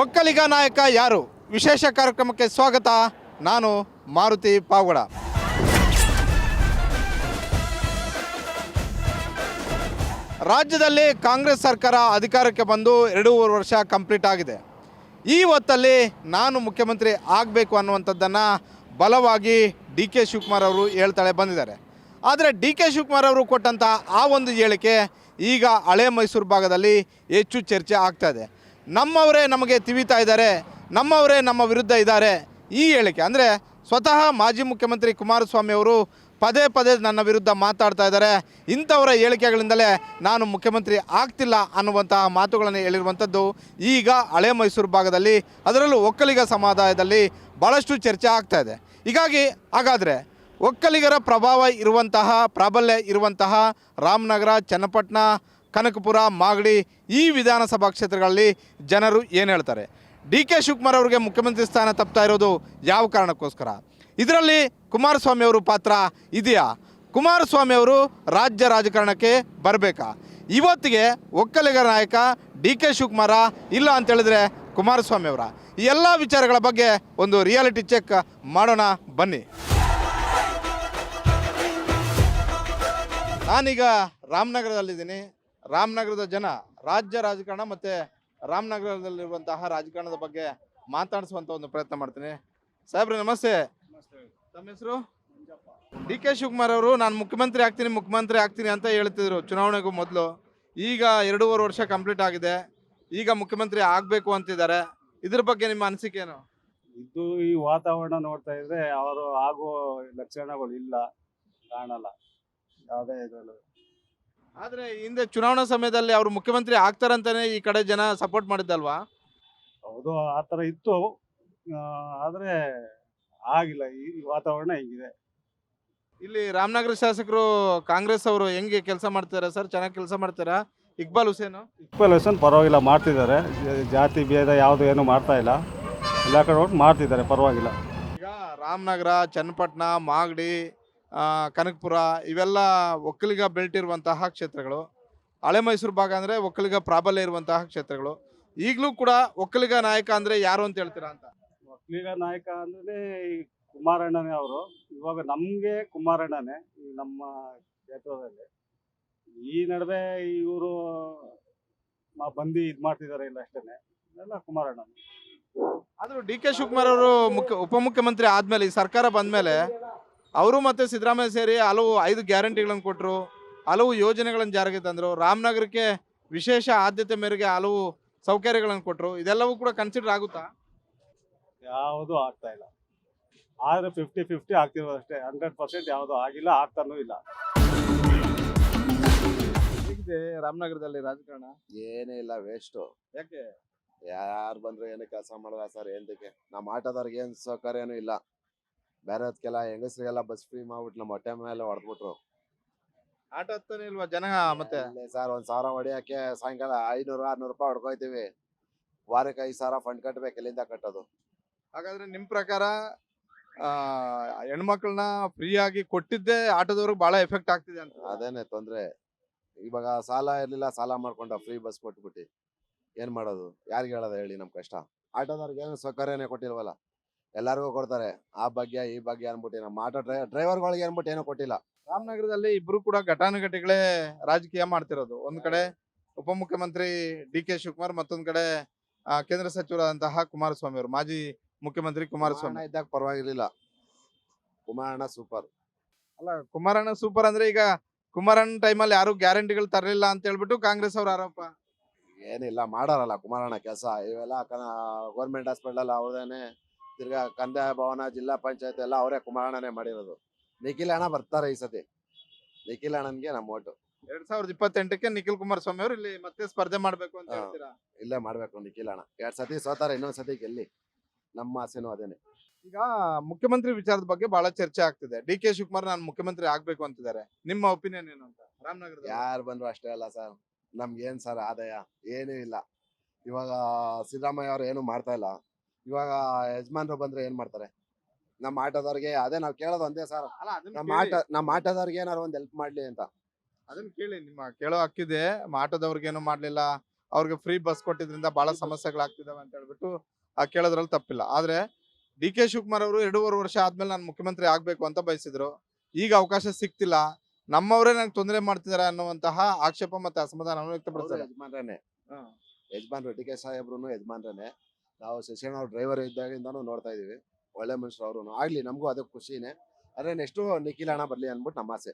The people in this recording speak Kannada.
ಒಕ್ಕಲಿಗ ನಾಯಕ ಯಾರು ವಿಶೇಷ ಕಾರ್ಯಕ್ರಮಕ್ಕೆ ಸ್ವಾಗತ. ನಾನು ಮಾರುತಿ ಪಾವಗಡ. ರಾಜ್ಯದಲ್ಲಿ ಕಾಂಗ್ರೆಸ್ ಸರ್ಕಾರ ಅಧಿಕಾರಕ್ಕೆ ಬಂದು 2.5 ವರ್ಷ ಕಂಪ್ಲೀಟ್ ಆಗಿದೆ. ಈ ಹೊತ್ತಲ್ಲಿ ನಾನು ಮುಖ್ಯಮಂತ್ರಿ ಆಗಬೇಕು ಅನ್ನುವಂಥದ್ದನ್ನು ಬಲವಾಗಿ ಡಿ ಕೆ ಶಿವಕುಮಾರ್ ಅವರು ಹೇಳ್ತಾಳೆ ಬಂದಿದ್ದಾರೆ. ಆದರೆ ಡಿ ಕೆ ಶಿವಕುಮಾರ್ ಅವರು ಕೊಟ್ಟಂಥ ಆ ಒಂದು ಹೇಳಿಕೆ ಈಗ ಹಳೆ ಮೈಸೂರು ಭಾಗದಲ್ಲಿ ಹೆಚ್ಚು ಚರ್ಚೆ ಆಗ್ತಾ ಇದೆ. ನಮ್ಮವರೇ ನಮಗೆ ತಿವಿತಾ ಇದ್ದಾರೆ, ನಮ್ಮವರೇ ನಮ್ಮ ವಿರುದ್ಧ ಇದ್ದಾರೆ. ಈ ಹೇಳಿಕೆ ಅಂದರೆ ಸ್ವತಃ ಮಾಜಿ ಮುಖ್ಯಮಂತ್ರಿ ಕುಮಾರಸ್ವಾಮಿ ಅವರು ಪದೇ ಪದೇ ನನ್ನ ವಿರುದ್ಧ ಮಾತಾಡ್ತಾ ಇದ್ದಾರೆ. ಇಂಥವರ ಹೇಳಿಕೆಗಳಿಂದಲೇ ನಾನು ಮುಖ್ಯಮಂತ್ರಿ ಆಗ್ತಿಲ್ಲ ಅನ್ನುವಂತಹ ಮಾತುಗಳನ್ನು ಹೇಳಿರುವಂಥದ್ದು ಈಗ ಹಳೆ ಮೈಸೂರು ಭಾಗದಲ್ಲಿ, ಅದರಲ್ಲೂ ಒಕ್ಕಲಿಗ ಸಮುದಾಯದಲ್ಲಿ ಭಾಳಷ್ಟು ಚರ್ಚೆ ಆಗ್ತಾ ಇದೆ. ಹಾಗಾದರೆ ಒಕ್ಕಲಿಗರ ಪ್ರಭಾವ ಇರುವಂತಹ, ಪ್ರಾಬಲ್ಯ ಇರುವಂತಹ ರಾಮನಗರ, ಚನ್ನಪಟ್ಟಣ, ಕನಕಪುರ, ಮಾಗಡಿ ಈ ವಿಧಾನಸಭಾ ಕ್ಷೇತ್ರಗಳಲ್ಲಿ ಜನರು ಏನು ಹೇಳ್ತಾರೆ? ಡಿ ಕೆ ಶಿವಕುಮಾರ್ ಅವರಿಗೆ ಮುಖ್ಯಮಂತ್ರಿ ಸ್ಥಾನ ತಪ್ತಾ ಇರೋದು ಯಾವ ಕಾರಣಕ್ಕೋಸ್ಕರ? ಇದರಲ್ಲಿ ಕುಮಾರಸ್ವಾಮಿ ಅವರು ಪಾತ್ರ ಇದೆಯಾ? ಕುಮಾರಸ್ವಾಮಿ ಅವರು ರಾಜ್ಯ ರಾಜಕಾರಣಕ್ಕೆ ಬರಬೇಕಾ? ಇವತ್ತಿಗೆ ಒಕ್ಕಲಿಗರ ನಾಯಕ ಡಿ ಕೆ ಶಿವಕುಮಾರ ಇಲ್ಲ ಅಂತೇಳಿದ್ರೆ ಕುಮಾರಸ್ವಾಮಿ ಅವರ? ಈ ಎಲ್ಲ ವಿಚಾರಗಳ ಬಗ್ಗೆ ಒಂದು ರಿಯಾಲಿಟಿ ಚೆಕ್ ಮಾಡೋಣ ಬನ್ನಿ. ನಾನೀಗ ರಾಮನಗರದಲ್ಲಿದ್ದೀನಿ. ರಾಮನಗರದ ಜನ ರಾಜ್ಯ ರಾಜಕಾರಣ ಮತ್ತು ರಾಮನಗರದಲ್ಲಿರುವಂತಹ ರಾಜಕಾರಣದ ಬಗ್ಗೆ ಮಾತಾಡಿಸುವಂಥ ಒಂದು ಪ್ರಯತ್ನ ಮಾಡ್ತೀನಿ. ಸಾಹೇಬ್ರೆ ನಮಸ್ತೆ. ತಮ್ಮ ಹೆಸರು? ಡಿ ಕೆ ಶಿವಕುಮಾರ್ ಅವರು ನಾನು ಮುಖ್ಯಮಂತ್ರಿ ಆಗ್ತೀನಿ ಅಂತ ಹೇಳ್ತಿದ್ರು ಚುನಾವಣೆಗೂ ಮೊದಲು. ಈಗ 2.5 ವರ್ಷ ಕಂಪ್ಲೀಟ್ ಆಗಿದೆ, ಈಗ ಮುಖ್ಯಮಂತ್ರಿ ಆಗಬೇಕು ಅಂತಿದ್ದಾರೆ. ಇದ್ರ ಬಗ್ಗೆ ನಿಮ್ಮ ಅನಿಸಿಕೆ ಏನು? ಇದು ಈ ವಾತಾವರಣ ನೋಡ್ತಾ ಇದ್ರೆ ಅವರು ಆಗೋ ಲಕ್ಷಣಗಳು ಇಲ್ಲ, ಕಾಣಲ್ಲ ಯಾವುದೇ ಇದರಲ್ಲೂ. ಆದರೆ ಹಿಂದೆ ಚುನಾವಣಾ ಸಮಯದಲ್ಲಿ ಅವರು ಮುಖ್ಯಮಂತ್ರಿ ಆಗ್ತಾರಂತಾನೆ ಈ ಕಡೆ ಜನ ಸಪೋರ್ಟ್ ಮಾಡಿದ್ದಲ್ವಾ? ಹೌದು, ಆ ಥರ ಇತ್ತು. ಆದರೆ ಆಗಿಲ್ಲ. ಈ ವಾತಾವರಣ ಹಿಂಗಿದೆ. ಇಲ್ಲಿ ರಾಮನಗರ ಶಾಸಕರು ಕಾಂಗ್ರೆಸ್ ಅವರು ಹೆಂಗೆ ಕೆಲಸ ಮಾಡ್ತಾರೆ ಸರ್? ಚೆನ್ನಾಗಿ ಕೆಲಸ ಮಾಡ್ತಾರಾ? ಇಕ್ಬಾಲ್ ಹುಸೇನು ಪರವಾಗಿಲ್ಲ, ಮಾಡ್ತಿದ್ದಾರೆ. ಜಾತಿ ಭೇದ ಯಾವುದು ಏನು ಮಾಡ್ತಾ ಇಲ್ಲ, ಎಲ್ಲ ಕಡೆ ಹೋಗಿ ಮಾಡ್ತಿದ್ದಾರೆ, ಪರವಾಗಿಲ್ಲ. ಈಗ ರಾಮನಗರ, ಚನ್ನಪಟ್ಟಣ, ಮಾಗಡಿ, ಕನಕಪುರ ಇವೆಲ್ಲ ಒಕ್ಕಲಿಗ ಬೆಲ್ಟ್ ಇರುವಂತಹ ಕ್ಷೇತ್ರಗಳು. ಹಳೆ ಮೈಸೂರು ಭಾಗ ಅಂದರೆ ಒಕ್ಕಲಿಗ ಪ್ರಾಬಲ್ಯ ಇರುವಂತಹ ಕ್ಷೇತ್ರಗಳು. ಈಗಲೂ ಕೂಡ ಒಕ್ಕಲಿಗ ನಾಯಕ ಅಂದರೆ ಯಾರು ಅಂತ ಹೇಳ್ತೀರಾ ಅಂತ? ಒಕ್ಕಲಿಗ ನಾಯಕ ಅಂದರೆ ಈ ಕುಮಾರಣ್ಣನೇ ಅವರು. ಇವಾಗ ನಮಗೆ ಕುಮಾರಣ್ಣನೇ ಈ ನಮ್ಮ ಕ್ಷೇತ್ರದಲ್ಲಿ. ಈ ನಡುವೆ ಇವರು ಬಂದು ಇದು ಮಾಡ್ತಿದ್ದಾರೆ, ಇಲ್ಲ ಅಷ್ಟೇ, ಎಲ್ಲ ಕುಮಾರಣ್ಣ. ಆದರೂ ಡಿ ಕೆ ಶಿವಕುಮಾರ್ ಅವರು ಉಪಮುಖ್ಯಮಂತ್ರಿ ಆದಮೇಲೆ, ಈ ಸರ್ಕಾರ ಬಂದಮೇಲೆ ಅವರು ಮತ್ತು ಸಿದ್ದರಾಮಯ್ಯ ಸೇರಿ ಹಲವು 5 ಗ್ಯಾರಂಟಿಗಳನ್ನು ಕೊಟ್ಟರು, ಹಲವು ಯೋಜನೆಗಳನ್ನು ಜಾರಿಗೆ ತಂದರು. ರಾಮನಗರಕ್ಕೆ ವಿಶೇಷ ಆದ್ಯತೆ ಮೇರೆಗೆ ಹಲವು ಸೌಕರ್ಯಗಳನ್ನು ಕೊಟ್ಟರು. ಇದೆಲ್ಲವೂ ಕೂಡ ಕನ್ಸಿಡರ್ ಆಗುತ್ತಾ? ಯಾವುದೂ ಆಗ್ತಾ ಇಲ್ಲ. ಆದರೆ 50-50 ಆಗ್ತಿರೋದು ಅಷ್ಟೇ. 100% ಯಾವುದೂ ಆಗಿಲ್ಲ, ಆಗ್ತಾನೂ ಇಲ್ಲ. ಹೇಗಿದೆ ರಾಮನಗರದಲ್ಲಿ ರಾಜಕಾರಣ? ಏನೇ ಇಲ್ಲ, ವೇಸ್ಟು. ಯಾಕೆ? ಯಾರು ಬಂದ್ರು ಏನು ಕೆಲಸ ಮಾಡಲ್ಲ ಸರ್. ಏನಕ್ಕೆ ನಮ್ಮ ಆಟೋದವ್ರಿಗೆ ಏನು ಸೌಕರ್ಯನೂ ಇಲ್ಲ. ಬೇರೆದಕ್ಕೆಲ್ಲ ಹೆಂಗಸ್ರಿಗೆಲ್ಲ ಬಸ್ ಫ್ರೀ ಮಾಡ್ಬಿಟ್ಟು ನಮ್ಮ ಹೊಟ್ಟೆ ಮೇಲೆ ಹೊಡೆದ್ಬಿಟ್ರು. ಆಟೋ ಹತ್ತಾನೆ ಇಲ್ವಾ ಜನ? ಮತ್ತೆ ಸರ್ 1,000 ಹೊಡಿಯೋಕ್ಕೆ ಸಾಯಂಕಾಲ 500-600 ರೂಪಾಯಿ ಹೊಡ್ಕೊಯ್ತೀವಿ. ವಾರಕ್ಕೆ 5,000 ಫಂಡ್ ಕಟ್ಟಬೇಕು. ಎಲ್ಲಿಂದ ಕಟ್ಟೋದು? ಹಾಗಾದ್ರೆ ನಿಮ್ಮ ಪ್ರಕಾರ ಹೆಣ್ಮಕ್ಳನ್ನ ಫ್ರೀಯಾಗಿ ಕೊಟ್ಟಿದ್ದೇ ಆಟೋದವ್ರಿಗೆ ಬಹಳ ಎಫೆಕ್ಟ್ ಆಗ್ತಿದೆ ಅಂತ? ಅದೇನೆ ತೊಂದ್ರೆ. ಇವಾಗ ಸಾಲ ಇರ್ಲಿಲ್ಲ, ಸಾಲ ಮಾಡ್ಕೊಂಡ ಫ್ರೀ ಬಸ್ ಕೊಟ್ಬಿಟ್ಟು ಏನ್ ಮಾಡೋದು? ಯಾರಿಗೆ ಹೇಳೋದು ಹೇಳಿ ನಮ್ಮ ಕಷ್ಟ? ಆಟೋದವ್ರಿಗೆ ಏನು ಸೌಕರ್ಯನೇ ಕೊಟ್ಟಿಲ್ವಲ್ಲ, ಎಲ್ಲರಿಗೂ ಕೊಡ್ತಾರೆ. ಆ ಬಗ್ಗೆ ಈ ಬಗ್ಗೆ ಅನ್ಬಿಟ್ಟು ನಮ್ಮ ಆಟೋ ಡ್ರೈವರ್ಗಳಿಗೆ ಅನ್ಬಿಟ್ಟು ಏನೂ ಕೊಟ್ಟಿಲ್ಲ. ರಾಮನಗರದಲ್ಲಿ ಇಬ್ರು ಕೂಡ ಘಟಾನುಘಟಿಗಳೇ ರಾಜಕೀಯ ಮಾಡ್ತಿರೋದು. ಒಂದ್ ಕಡೆ ಉಪಮುಖ್ಯಮಂತ್ರಿ ಡಿ ಕೆ ಶಿವಕುಮಾರ್, ಮತ್ತೊಂದ್ ಕಡೆ ಕೇಂದ್ರ ಸಚಿವರಾದಂತಹ ಕುಮಾರಸ್ವಾಮಿ ಅವರು, ಮಾಜಿ ಮುಖ್ಯಮಂತ್ರಿ ಕುಮಾರಸ್ವಾಮಿ ಇದ್ದಾಗ ಪರವಾಗಿರ್ಲಿಲ್ಲ. ಕುಮಾರಣ್ಣ ಸೂಪರ್. ಅಲ್ಲ, ಕುಮಾರಣ್ಣ ಸೂಪರ್ ಅಂದ್ರೆ ಈಗ ಕುಮಾರಣ್ಣ ಟೈಮಲ್ಲಿ ಯಾರು ಗ್ಯಾರಂಟಿಗಳು ತರಲಿಲ್ಲ ಅಂತ ಹೇಳ್ಬಿಟ್ಟು ಕಾಂಗ್ರೆಸ್ ಅವ್ರ ಆರೋಪ. ಏನಿಲ್ಲ, ಮಾಡಾರಲ್ಲ ಕುಮಾರಣ್ಣ ಕೆಲಸ. ಇವೆಲ್ಲ ಗೌರ್ಮೆಂಟ್ ಹಾಸ್ಪಿಟಲ್ ಅವ್ರದೇನೆ, ತಿರ್ಗಾ ಕಂದಾಯ ಭವನ, ಜಿಲ್ಲಾ ಪಂಚಾಯತ್ ಎಲ್ಲ ಅವರೇ ಕುಮಾರಣ್ಣನೇ ಮಾಡಿರೋದು. ನಿಖಿಲ್ ಅಣ್ಣ ಬರ್ತಾರೆ ಈ ಸತಿ. ನಿಖಿಲ್ ಅಣ್ಣನ್ಗೆ ನಮ್ಮ ಓಟು. 2028ಕ್ಕೆ ನಿಖಿಲ್ ಕುಮಾರಸ್ವಾಮಿ ಅವರು ಇಲ್ಲಿ ಮತ್ತೆ ಸ್ಪರ್ಧೆ ಮಾಡ್ಬೇಕು ಅಂತ ಹೇಳ್ತೀರಾ? ಇಲ್ಲೇ ಮಾಡ್ಬೇಕು ನಿಖಿಲ್ ಅಣ್ಣ. 2 ಸತಿ ಸೋತಾರೆ, ಇನ್ನೊಂದ್ ಸತಿ ಗೆಲ್ಲಿ. ನಮ್ಮ ಆಸೆನೂ ಅದೇನೆ. ಈಗ ಮುಖ್ಯಮಂತ್ರಿ ವಿಚಾರದ ಬಗ್ಗೆ ಬಹಳ ಚರ್ಚೆ ಆಗ್ತಿದೆ. ಡಿ ಕೆ ಶಿವಕುಮಾರ್ ನಾನು ಮುಖ್ಯಮಂತ್ರಿ ಆಗ್ಬೇಕು ಅಂತಿದ್ದಾರೆ. ನಿಮ್ಮ ಒಪಿನಿಯನ್ ಏನು ಅಂತ? ರಾಮನಗರದ ಯಾರು ಬಂದ್ರು ಅಷ್ಟೇ ಅಲ್ಲ ಸರ್. ನಮ್ಗೆ ಏನ್ ಸರ್ ಆದಾಯ? ಏನೂ ಇಲ್ಲ. ಇವಾಗ ಸಿದ್ದರಾಮಯ್ಯ ಅವ್ರು ಏನು ಮಾಡ್ತಾ ಇಲ್ಲ. ಇವಾಗ ಯಜಮಾನ್ರು ಬಂದ್ರೆ ಏನ್ ಮಾಡ್ತಾರೆ? ನಮ್ಮ ಆಟೋದವ್ರಿಗೆ ಅದೇ ನಾವು ಕೇಳೋದು ಒಂದೇ ಸರ್. ನಮ್ಮ ಆಟೋದವ್ರಿಗೆ ಏನಾರು ಒಂದ್ ಹೆಲ್ಪ್ ಮಾಡ್ಲಿ ಅಂತ. ಅದನ್ನ ಕೇಳಿ, ನಿಮ್ಮ ಕೇಳೋ ಹಕ್ಕಿದೆ. ಆಟೋದವ್ರಿಗೇನು ಮಾಡ್ಲಿಲ್ಲ, ಅವ್ರಿಗೆ ಫ್ರೀ ಬಸ್ ಕೊಟ್ಟಿದ್ರಿಂದ ಬಹಳ ಸಮಸ್ಯೆಗಳಾಗ್ತಿದಾವೆ ಅಂತ ಹೇಳ್ಬಿಟ್ಟು ಕೇಳೋದ್ರಲ್ಲಿ ತಪ್ಪಿಲ್ಲ. ಆದ್ರೆ ಡಿ ಕೆ ಶಿವಕುಮಾರ್ ಅವರು 2.5 ವರ್ಷ ಆದ್ಮೇಲೆ ನಾನು ಮುಖ್ಯಮಂತ್ರಿ ಆಗ್ಬೇಕು ಅಂತ ಬಯಸಿದ್ರು. ಈಗ ಅವಕಾಶ ಸಿಕ್ತಿಲ್ಲ, ನಮ್ಮವರೇ ನಂಗೆ ತೊಂದರೆ ಮಾಡ್ತಿದ್ದಾರೆ ಅನ್ನುವಂತಹ ಆಕ್ಷೇಪ ಮತ್ತೆ ಅಸಮಾಧಾನವನ್ನು ವ್ಯಕ್ತಪಡಿಸ್ತಾರೆ. ಯಜಮಾನ್ರನ್ನೇ ಯಜಮಾನ್ರು ಡಿ ಕೆ ಸಾಹೇಬ್ರು ಯಜಮಾನ್ರನ್ನೇ. ನಾವು ಶಶಿಕಲಾ ಅವ್ರ ಡ್ರೈವರ್ ಇದ್ದಾಗಿಂದಾನು ನೋಡ್ತಾ ಇದೀವಿ. ಒಳ್ಳೆ ಮನುಷ್ಯರು ಅವ್ರು ಆಗ್ಲಿ, ನಮಗೂ ಅದಕ್ಕೆ ಖುಷಿನೇ. ಆದ್ರೆ ನೆಕ್ಸ್ಟ್ ನಿಖಿಲ್ ಹಣ ಬರ್ಲಿ ಅನ್ಬಿಟ್ಟು ನಮ್ಮ ಆಸೆ.